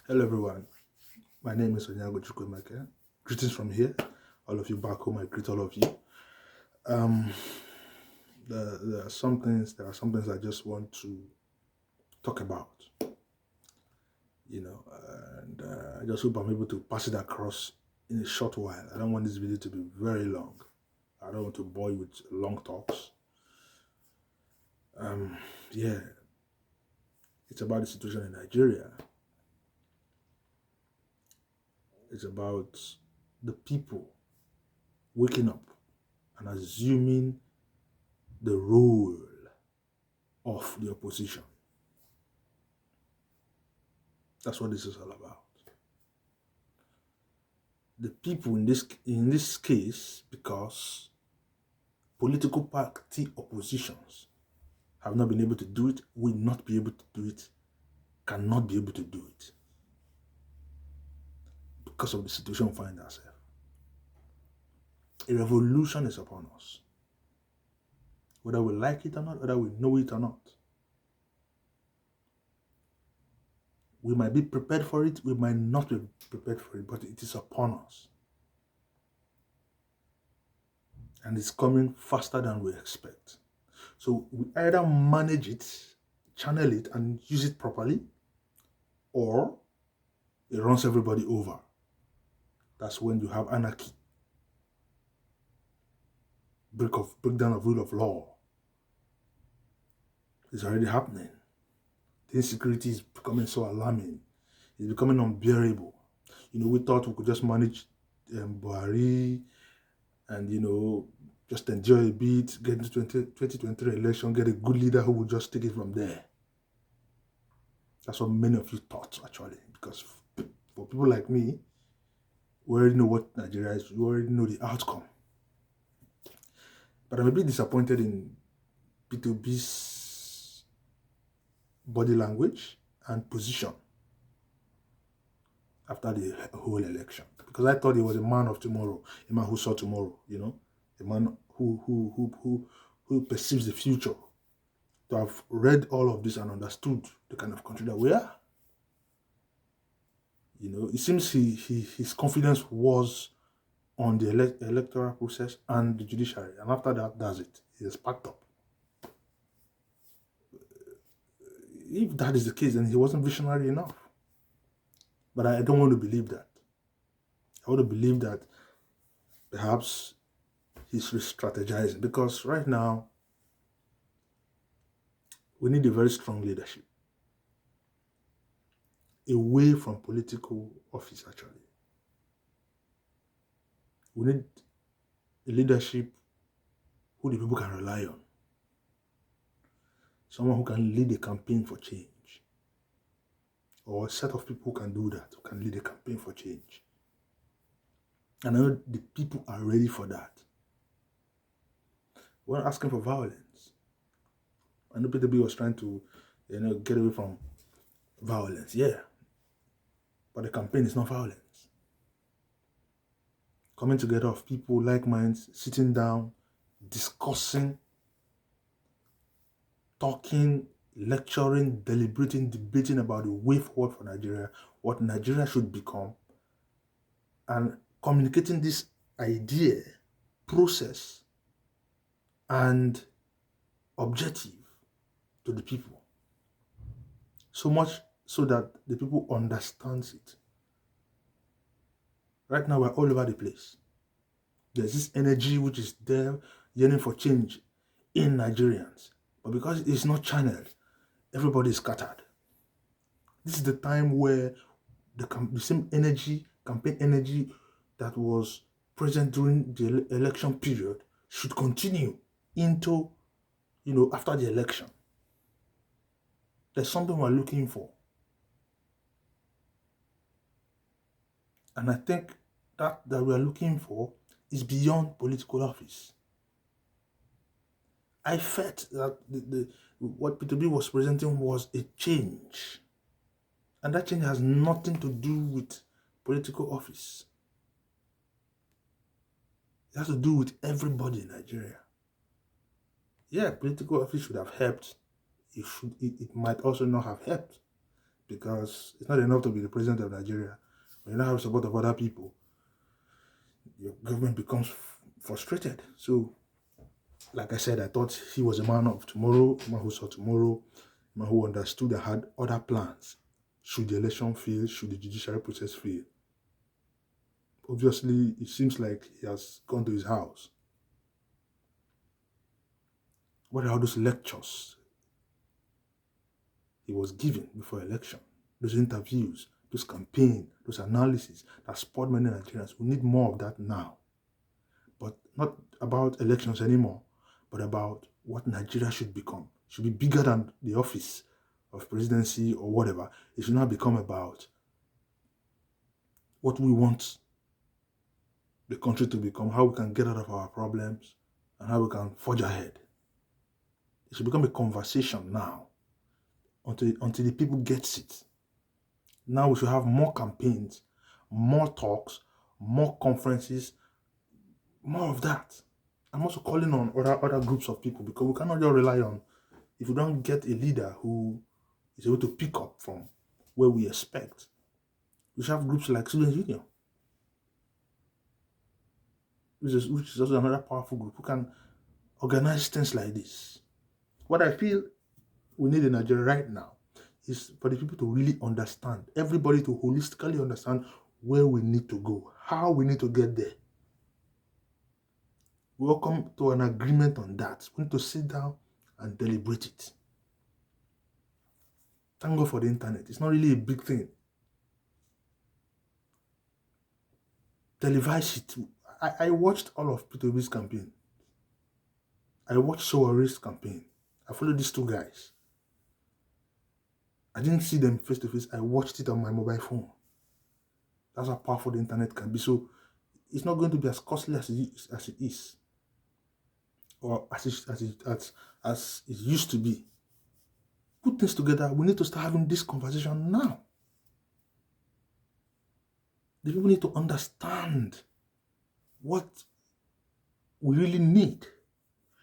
Hello everyone, my name is Onyago Chukwemeke. Greetings from here. All of you back home, I greet all of you. Um, there are some things I just want to talk about, and I just hope I'm able to pass it across in a short while. I don't want this video to be very long. I don't want to bore you with long talks. Um, yeah, it's about the situation in Nigeria. It's about the people waking up and assuming the role of the opposition. That's what this is all about. The people in this case, because political party oppositions have not been able to do it, will not be able to do it, cannot be able to do it because of the situation we find ourselves. A revolution is upon us. Whether we like it or not, whether we know it or not. We might be prepared for it, we might not be prepared for it, but it is upon us. And it's coming faster than we expect. So we either manage it, channel it, and use it properly, or it runs everybody over. That's when you have anarchy, breakdown of rule of law. It's already happening. The insecurity is becoming so alarming. It's becoming unbearable. We thought we could just manage Buhari and, just enjoy a bit, get into 2023 election, get a good leader who will just take it from there. That's what many of you thought, actually, because for people like me, we already know what Nigeria is. We already know the outcome. But I'm a bit disappointed in P2B's body language and position after the whole election. Because I thought he was a man of tomorrow, a man who saw tomorrow, a man who perceives the future. To have read all of this and understood the kind of country that we are. It seems his confidence was on the electoral process and the judiciary, and after that, that's it. He is packed up. If that is the case, then he wasn't visionary enough. But I don't want to believe that. I want to believe that perhaps he's re-strategizing, because right now we need a very strong leadership away from political office. Actually, we need a leadership who the people can rely on. Someone who can lead a campaign for change. Or a set of people who can do that, who can lead a campaign for change. And I know the people are ready for that. We're not asking for violence. I know Peter B was trying to, get away from violence. Yeah. But the campaign is not violence. Coming together of people, like minds, sitting down, discussing, talking, lecturing, deliberating, debating about the way forward for Nigeria, what Nigeria should become, and communicating this idea, process, and objective to the people. So much so that the people understands it. Right now, we're all over the place. There's this energy which is there, yearning for change in Nigerians. But because it's not channeled, everybody is scattered. This is the time where the same energy, campaign energy that was present during the election period should continue into, after the election. There's something we're looking for. And I think that we are looking for is beyond political office. I felt that what P2B was presenting was a change. And that change has nothing to do with political office. It has to do with everybody in Nigeria. Yeah, political office should have helped. It might also not have helped. because it's not enough to be the president of Nigeria. When you don't have support of other people, your government becomes frustrated. So, like I said, I thought he was a man of tomorrow, a man who saw tomorrow, a man who understood and had other plans. Should the election fail, should the judiciary process fail? Obviously, it seems like he has gone to his house. What are all those lectures he was given before election? Those interviews, those campaigns, those analyses that spurred many Nigerians. We need more of that now. But not about elections anymore, but about what Nigeria should become. It should be bigger than the office of presidency or whatever. It should not become about what we want the country to become, how we can get out of our problems, and how we can forge ahead. It should become a conversation now until the people get it. Now we should have more campaigns, more talks, more conferences, more of that. I'm also calling on other groups of people, because we cannot just rely on, if we don't get a leader who is able to pick up from where we expect. We should have groups like Students Union, which is also another powerful group who can organize things like this. What I feel we need in Nigeria right now is for the people to really understand, everybody to holistically understand where we need to go, how we need to get there. We all come to an agreement on that. We need to sit down and deliberate it. Thank God for the internet. It's not really a big thing. Televise it. I watched all of Peter Obi's campaign. I watched Soware's campaign. I followed these two guys. I didn't see them face to face. I watched it on my mobile phone. That's how powerful the internet can be. So it's not going to be as costly as it is, or as it used to be. Put things together. We need to start having this conversation now. The people need to understand what we really need,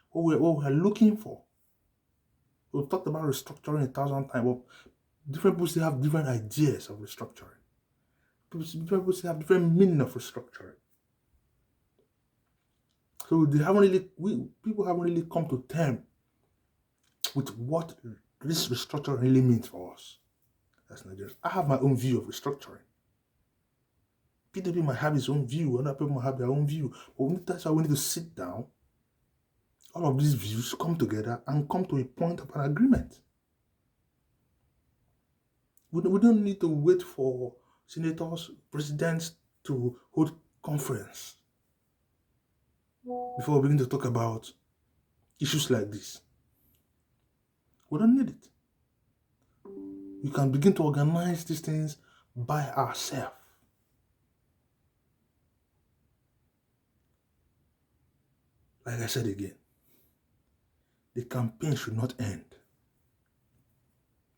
what we are looking for. We've talked about restructuring 1,000 times, but different people still have different ideas of restructuring. People still have different meaning of restructuring. So people haven't really come to terms with what this restructuring really means for us as Nigerians. I have my own view of restructuring. PDP might have his own view, other people might have their own view. But that's why we need to sit down, all of these views come together and come to a point of an agreement. We don't need to wait for senators, presidents to hold conference before we begin to talk about issues like this. We don't need it. We can begin to organize these things by ourselves. Like I said again, the campaign should not end.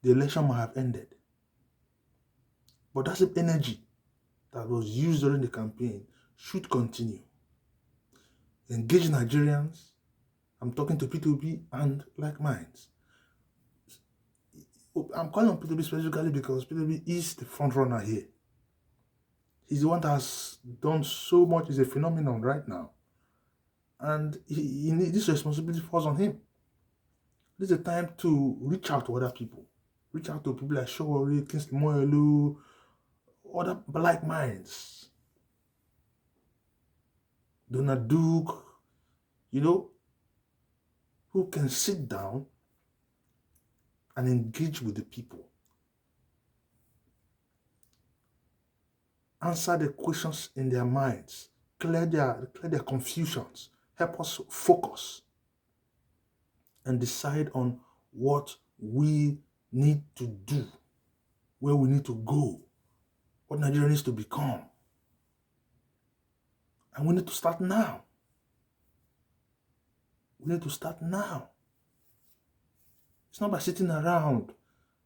The election might have ended. But that same energy that was used during the campaign should continue. Engage Nigerians. I'm talking to P2B and like minds. I'm calling on P2B specifically because P2B is the front runner here. He's the one that has done so much. He's a phenomenon right now. And this responsibility falls on him. This is a time to reach out to other people. Reach out to people like Sowore, Kingsley Moghalu, other like minds. Donald Duke, who can sit down and engage with the people. Answer the questions in their minds. Clear their confusions. Help us focus and decide on what we need to do, where we need to go, what Nigeria needs to become. And we need to start now. We need to start now. It's not by sitting around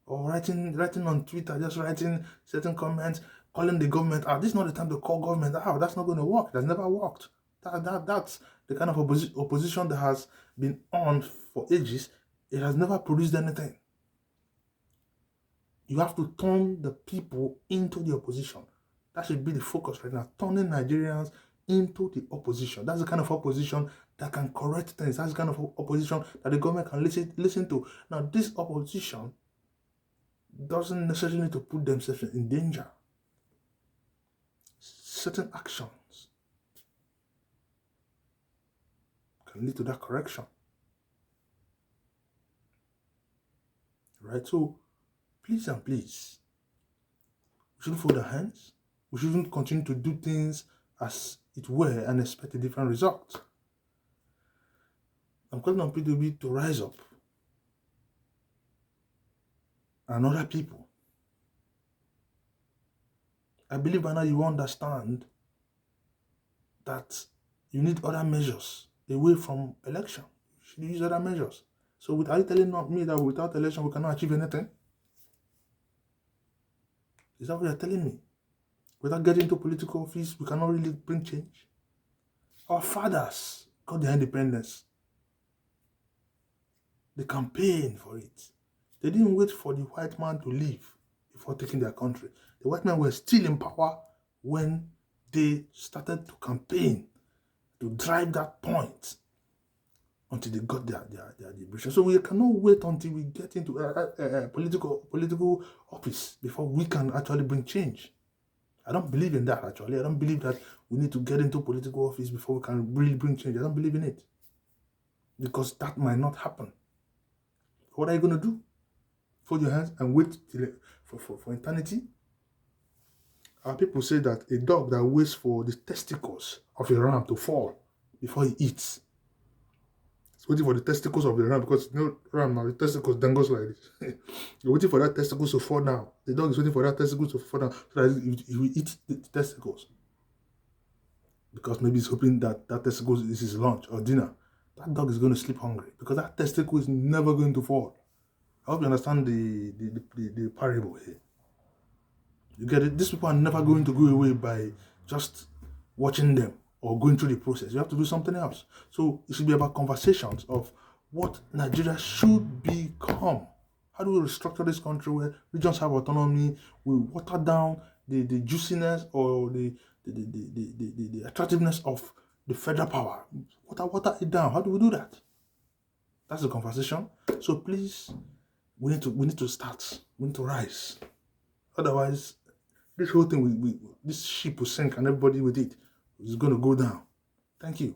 or writing on Twitter, just writing certain comments, calling the government out. This is not the time to call government out. That's not going to work. That's never worked. That's the kind of opposition that has been on for ages. It has never produced anything. You have to turn the people into the opposition. That should be the focus right now. Turning Nigerians into the opposition. That's the kind of opposition that can correct things. That's the kind of opposition that the government can listen to. Now, this opposition doesn't necessarily need to put themselves in danger. Certain actions can lead to that correction. Right? So, please and please, we shouldn't fold our hands. We shouldn't continue to do things as it were and expect a different result. I'm calling on PWB to rise up and other people. I believe by now you understand that you need other measures away from election. You should use other measures. So are you telling me that without election we cannot achieve anything? Is that what you're telling me? Without getting into political office, we cannot really bring change? Our fathers got their independence. They campaigned for it. They didn't wait for the white man to leave before taking their country. The white men were still in power when they started to campaign to drive that point until they got their liberation. So we cannot wait until we get into political office before we can actually bring change. I don't believe in that, actually. I don't believe that we need to get into political office before we can really bring change. I don't believe in it. Because that might not happen. What are you going to do? Fold your hands and wait till for eternity? Our people say that a dog that waits for the testicles of a ram to fall before he eats, it's waiting for the testicles of the ram, because ram now, the testicles then goes like this. You're waiting for that testicles to fall down. The dog is waiting for that testicles to fall down so that he will eat the testicles. Because maybe he's hoping that testicles is his lunch or dinner. That dog is going to sleep hungry because that testicle is never going to fall. I hope you understand the parable here. You get it? These people are never going to go away by just watching them or going through the process. You have to do something else. So it should be about conversations of what Nigeria should become. How do we restructure this country where regions have autonomy? We water down the juiciness or the attractiveness of the federal power. Water it down. How do we do that? That's the conversation. So please, we need to start. We need to rise. Otherwise, this whole thing, this ship will sink and everybody with it is going to go down. Thank you.